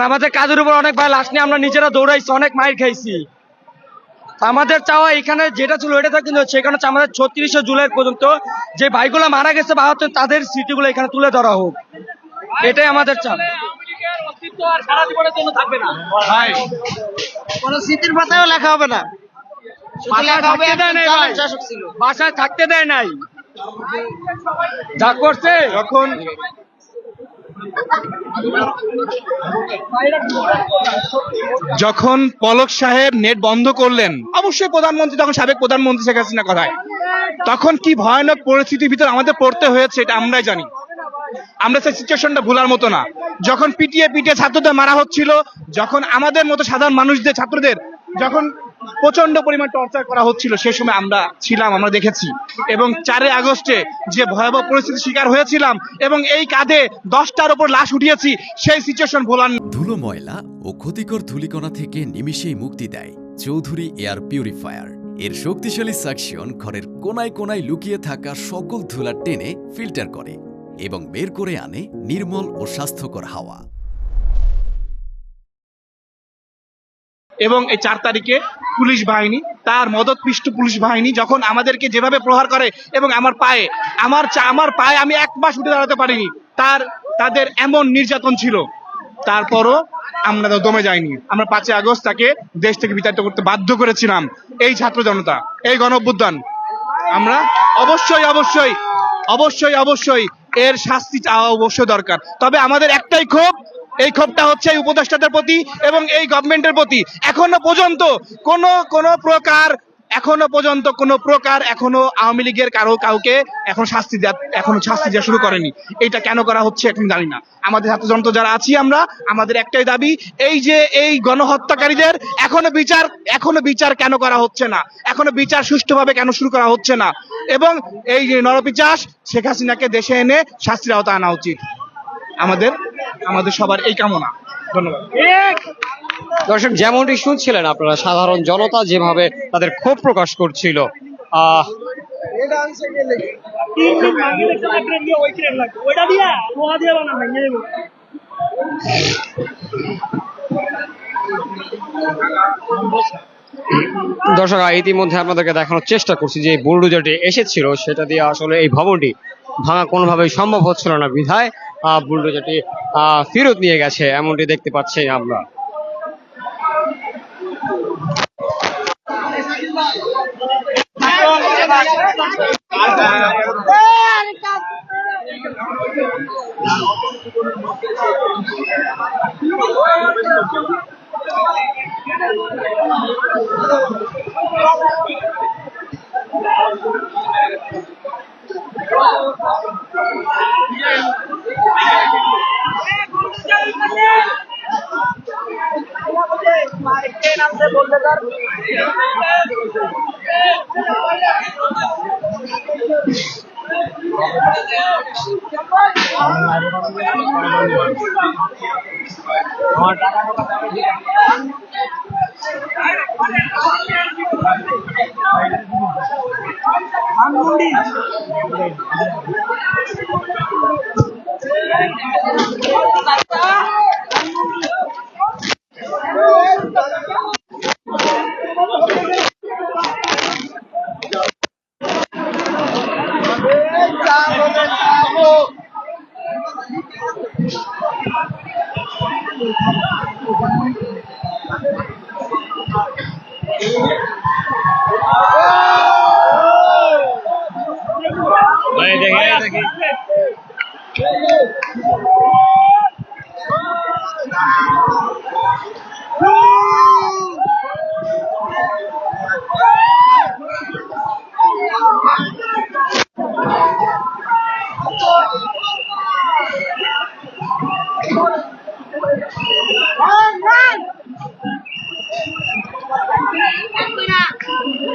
আমাদের কাজের উপর অনেক ভাই লাশ নিয়ে আমরা নিজেরা দৌড়াইছি, অনেক মাইর খাইছি। আমাদের চাওয়া এখানে যেটা ছিল এটা তো, কিন্তু সেখানে হচ্ছে আমাদের 36শে জুলাই পর্যন্ত যে ভাইগুলো মারা গেছে বা হচ্ছে তাদের স্মৃতিগুলো এখানে তুলে ধরা হোক, এটাই আমাদের চাপ। সারা জীবনের জন্য থাকবে না ভাই, কোন স্মৃতির পাতাও লেখা হবে না, বাসায় থাকতে দেয় নাই, যা করছে। যখন পলক সাহেব নেট বন্ধ করলেন, অবশ্যই প্রধানমন্ত্রী তখন সাবেক প্রধানমন্ত্রী শেখ হাসিনা কথায়, তখন কি ভয়ানক পরিস্থিতির ভিতর আমাদের পড়তে হয়েছে এটা আমরাই জানি। আমরা সেই সিচুয়েশনটা ভোলার মতো না। যখন পিটিয়ে পিটিয়ে ছাত্রদের মারা হচ্ছিল, যখন আমাদের মতো সাধারণ মানুষদের ছাত্রদের যখন প্রচন্ড পরিমাণ টর্চার করা হচ্ছিল, সে সময় আমরা ছিলাম, আমরা দেখেছি। এবং 4 আগস্টে যে ভয়াবহ পরিস্থিতির শিকার হয়েছিলাম এবং এই কাঁধে 10টার উপর লাশ উঠিয়েছি, সেই সিচুয়েশন ভোলার। ধুলো, ময়লা ও ক্ষতিকর ধূলিকণা থেকে নিমিষেই মুক্তি দেয় চৌধুরী এয়ার পিউরিফায়ার। এর শক্তিশালী সাকশন ঘরের কোনায় কোনায় লুকিয়ে থাকা সকল ধুলা টেনে ফিল্টার করে এবং বের করে আনে নির্মল ও স্বাস্থ্যকর হাওয়া। এবং এই 4 তারিখে পুলিশ বাহিনী, তার মদতপৃষ্ট পুলিশ বাহিনী যখন আমাদেরকে যেভাবে প্রহার করে, এবং আমার পায়ে আমি 1 মাস উঠে দাঁড়াতে পারিনি, তাদের এমন নির্যাতন ছিল, তারপরও আমরা দমে যাইনি। আমরা 5 আগস্ট তাকে দেশ থেকে বিতাড়িত করতে বাধ্য করেছিলাম। এই ছাত্র জনতা, এই গণ অভ্যুত্থান, আমরা অবশ্যই এর শাস্তি চাওয়া অবশ্যই দরকার। তবে আমাদের একটাই ক্ষোভ, এই ক্ষোভটা হচ্ছে এই উপদেষ্টাদের প্রতি এবং এই গভর্নমেন্টের প্রতি। এখনো পর্যন্ত কোনো প্রকার এখনো আওয়ামী লীগের কাউকে এখনো শাস্তি দেওয়া শুরু করেনি। এটা কেন করা হচ্ছে এখন জানি না। আমাদের ছাত্র জনতা যারা আছি আমরা, আমাদের একটাই দাবি, এই গণহত্যাকারীদের এখনো বিচার কেন করা হচ্ছে না, এখনো বিচার সুষ্ঠুভাবে কেন শুরু করা হচ্ছে না, এবং এই নরপিশাচ শেখ হাসিনাকে দেশে এনে শাস্তির আওতায় আনা উচিত। আমাদের সবার এই কামনা। ধন্যবাদ। দর্শক, যেমনটি শুনছিলেন আপনারা, সাধারণ জনতা যেভাবে তাদের ক্ষোভ প্রকাশ করছিল, দর্শক ইতিমধ্যে আপনাদেরকে দেখানোর চেষ্টা করছি যে বুলডোজারটি এসেছিল, সেটা দিয়ে আসলে এই ভবনটি ভাঙা কোনোভাবেই সম্ভব হচ্ছিল না, বিধায় বুলডোজারটি ফেরত নিয়ে গেছে, এমনটি দেখতে পাচ্ছি আমরা।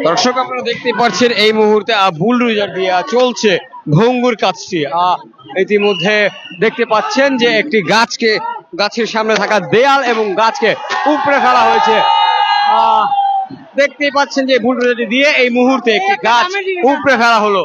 দর্শক, আপনারা দেখতে পাচ্ছেন এই মুহূর্তে বুলডোজার দিয়ে চলছে ভঙ্গুর কাজটি। ইতিমধ্যে দেখতে পাচ্ছেন যে একটি গাছের সামনে থাকা দেয়াল এবং গাছকে উপড়ে ফেলা হয়েছে। দেখতেই পাচ্ছেন যে বুলডোজারটি দিয়ে এই মুহূর্তে একটি গাছ উপড়ে ফেলা হলো।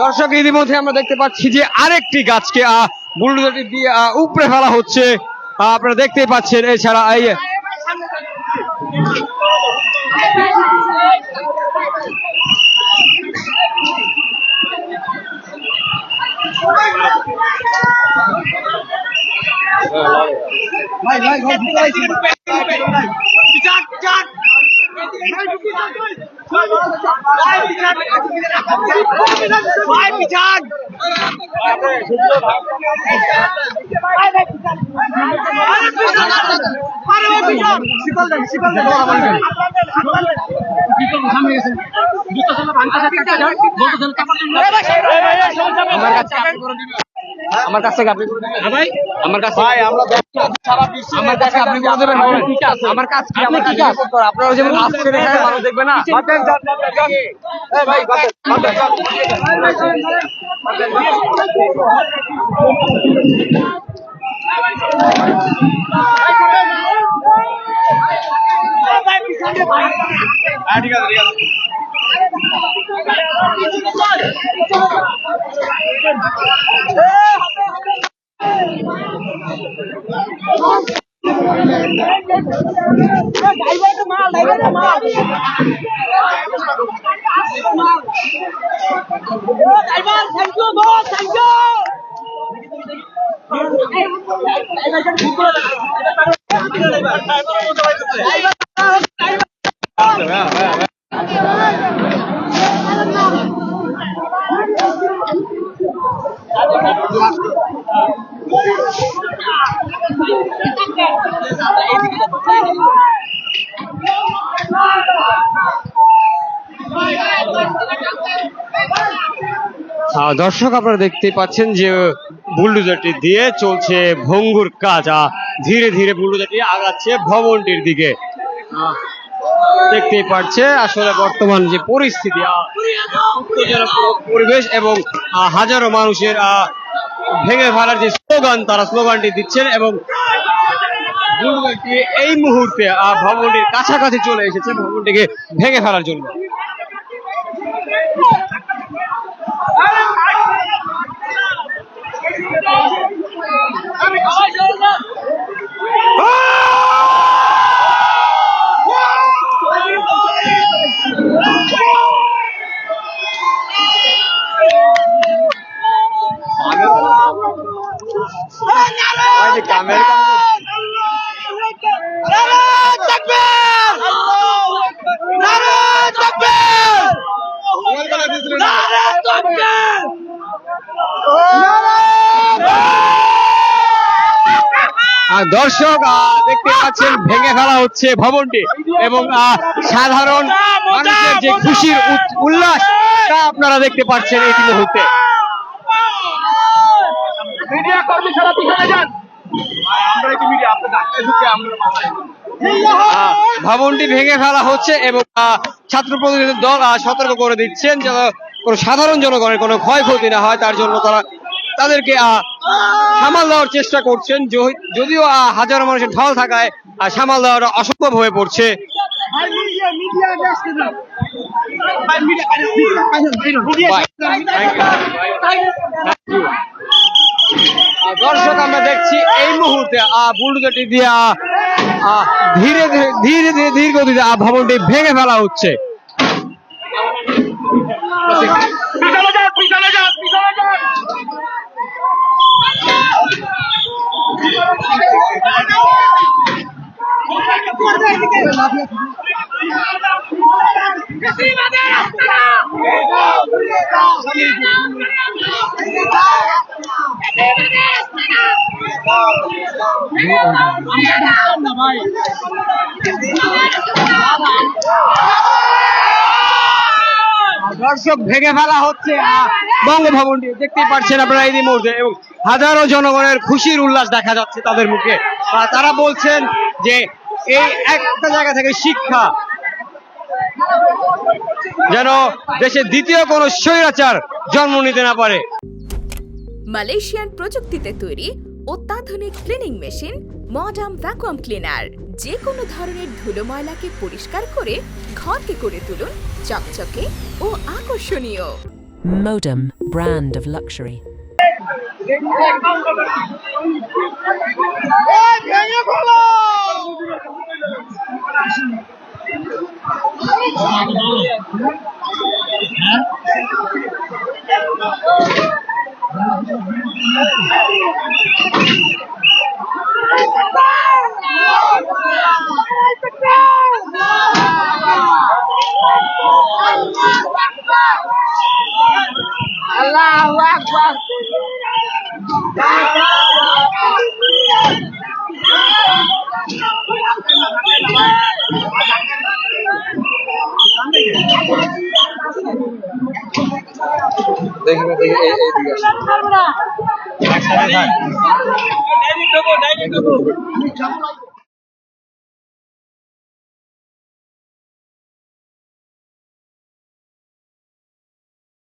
দর্শক ইতিমধ্যে আমরা দেখতে পাচ্ছি যে আরেকটি গাছকে বুলডোজারটি দিয়ে উপড়ে ফেলা হচ্ছে। আপনারা দেখতেই পাচ্ছেন। এছাড়া এই আমার কাছে আপনি আমার কাছে আমার কাছে আপনি করে দেবেন। আমার কাছে আপনি কি কাজ আপনারা যেমন আসছে দেখায় মানুষ দেখবে না। ঠিক আছে ঠিক আছে। দর্শক আপনারা দেখতে পাচ্ছেন যে বুলডোজারটি দিয়ে চলছে ভঙ্গুর কাজ। ধীরে ধীরে বুলডোজারটি আগাচ্ছে ভবনটির দিকে। দেখতেই পাচ্ছে আসলে বর্তমান যে পরিস্থিতি, উত্তেজনক পরিবেশ এবং হাজারো মানুষের ভেঙে ফেলার যে স্লোগান, তারা স্লোগানটি দিচ্ছেন এবং বুলডোজারটি এই মুহূর্তে ভবনটির কাছাকাছি চলে এসেছে ভবনটিকে ভেঙে ফেলার জন্য। দর্শক দেখতে পাচ্ছেন ভেঙে ফেলা হচ্ছে ভবনটি এবং সাধারণ মানুষের যে খুশির উল্লাস তা আপনারা দেখতে পাচ্ছেন এই মুহূর্তে। ভবনটি ভেঙে ফেলা হচ্ছে এবং ছাত্র প্রতিনিধিদের দল সতর্ক করে দিচ্ছেন যেন কোনো সাধারণ জনগণের কোনো ক্ষয়ক্ষতি না হয়, তার জন্য তারা তাদেরকে সামাল দেওয়ার চেষ্টা করছেন। যদিও হাজারো মানুষের ঢল থাকায় সামাল দেওয়াটা অসম্ভব হয়ে পড়ছে। দর্শক আমরা দেখছি এই মুহূর্তে বুলডোজারটি দিয়ে ধীরে ধীরে ধীরে গতিতে ভবনটি ভেঙে ফেলা হচ্ছে। দর্শক ভেঙে ফেলা হচ্ছে বঙ্গভবনটি, দেখতেই পাচ্ছেন আপনারা এই মুহূর্তে, এবং হাজারো জনগণের খুশির উল্লাস দেখা যাচ্ছে তাদের মুখে। তারা বলছেন যে এই একটা জায়গা থেকে শিক্ষা, যেন দেশের দ্বিতীয় কোনো স্বৈরাচার জন্ম নিতে না পারে। মালয়েশিয়ান প্রযুক্তিতে তৈরি অত্যাধুনিক cleaning machine modern vacuum cleaner যে কোনো ধরনের ধুলো ময়লাকে পরিষ্কার করে ঘরকে করে তুলুন চকচকে ও আকর্ষণীয়। Modem, brand of luxury. দেখি